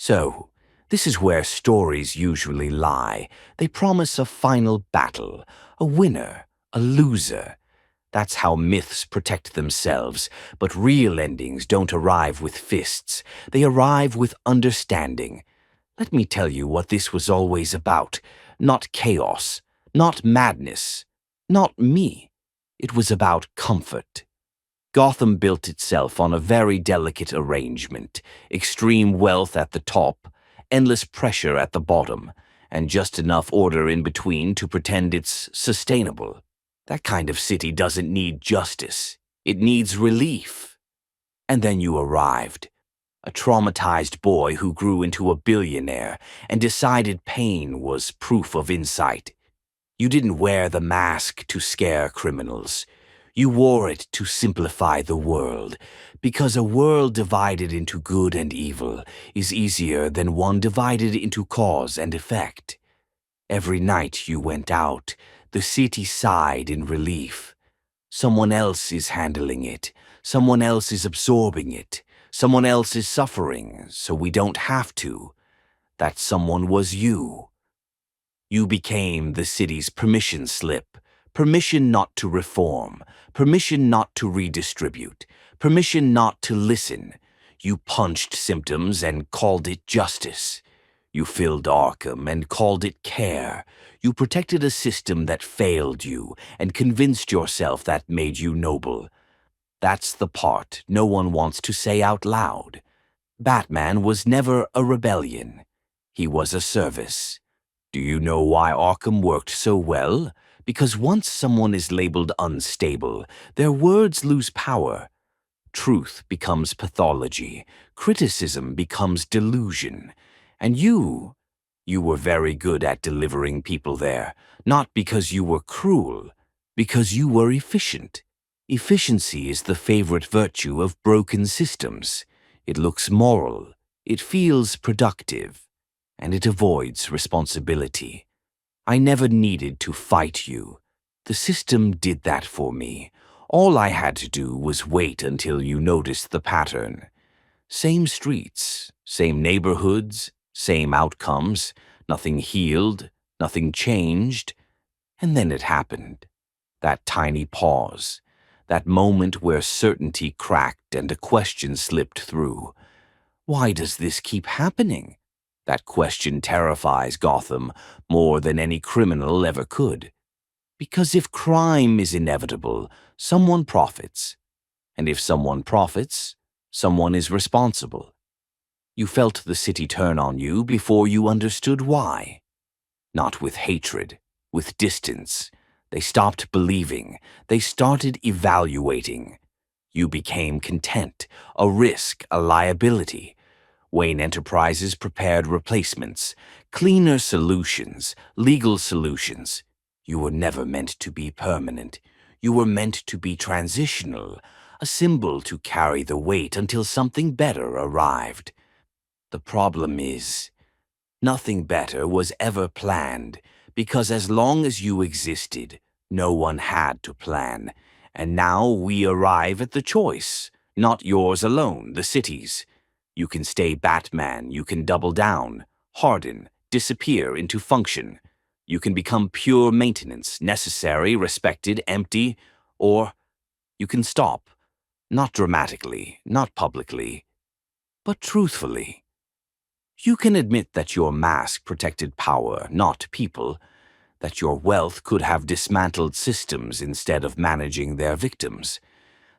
So, this is where stories usually lie. They promise a final battle, a winner, a loser. That's how myths protect themselves, but real endings don't arrive with fists. They arrive with understanding. Let me tell you what this was always about. Not chaos, not madness, not me. It was about comfort. Gotham built itself on a very delicate arrangement, extreme wealth at the top, endless pressure at the bottom, and just enough order in between to pretend it's sustainable. That kind of city doesn't need justice. It needs relief. And then you arrived. A traumatized boy who grew into a billionaire and decided pain was proof of insight. You didn't wear the mask to scare criminals. You wore it to simplify the world, because a world divided into good and evil is easier than one divided into cause and effect. Every night you went out, the city sighed in relief. Someone else is handling it. Someone else is absorbing it. Someone else is suffering, so we don't have to. That someone was you. You became the city's permission slip. Permission not to reform. Permission not to redistribute. Permission not to listen. You punched symptoms and called it justice. You filled Arkham and called it care. You protected a system that failed you and convinced yourself that made you noble. That's the part no one wants to say out loud. Batman was never a rebellion. He was a service. Do you know why Arkham worked so well? Because once someone is labeled unstable, their words lose power. Truth becomes pathology. Criticism becomes delusion. And you were very good at delivering people there, not because you were cruel, because you were efficient. Efficiency is the favorite virtue of broken systems. It looks moral, it feels productive, and it avoids responsibility. I never needed to fight you. The system did that for me. All I had to do was wait until you noticed the pattern. Same streets, same neighborhoods, same outcomes, nothing healed, nothing changed, and then it happened. That tiny pause, that moment where certainty cracked and a question slipped through. Why does this keep happening? That question terrifies Gotham more than any criminal ever could. Because if crime is inevitable, someone profits. And if someone profits, someone is responsible. You felt the city turn on you before you understood why. Not with hatred, with distance. They stopped believing. They started evaluating. You became content, a risk, a liability. Wayne Enterprises prepared replacements, cleaner solutions, legal solutions. You were never meant to be permanent. You were meant to be transitional, a symbol to carry the weight until something better arrived. The problem is, nothing better was ever planned, because as long as you existed, no one had to plan. And now we arrive at the choice, not yours alone, the city's. You can stay Batman, you can double down, harden, disappear into function. You can become pure maintenance, necessary, respected, empty, or you can stop. Not dramatically, not publicly, but truthfully. You can admit that your mask protected power, not people, that your wealth could have dismantled systems instead of managing their victims,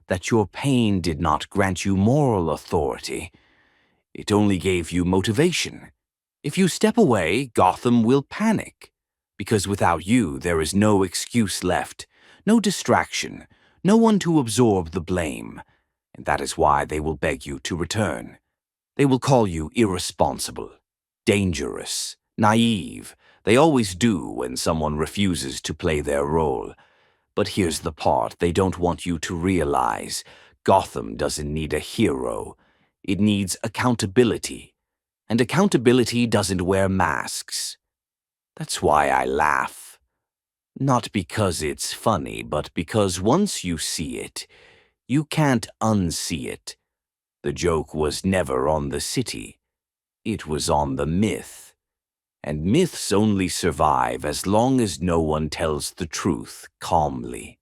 that your pain did not grant you moral authority. It only gave you motivation. If you step away, Gotham will panic, because without you there is no excuse left, no distraction, no one to absorb the blame, and that is why they will beg you to return. They will call you irresponsible, dangerous, naive. They always do when someone refuses to play their role. But here's the part they don't want you to realize. Gotham doesn't need a hero. It needs accountability. And accountability doesn't wear masks. That's why I laugh. Not because it's funny, but because once you see it, you can't unsee it. The joke was never on the city. It was on the myth. And myths only survive as long as no one tells the truth calmly.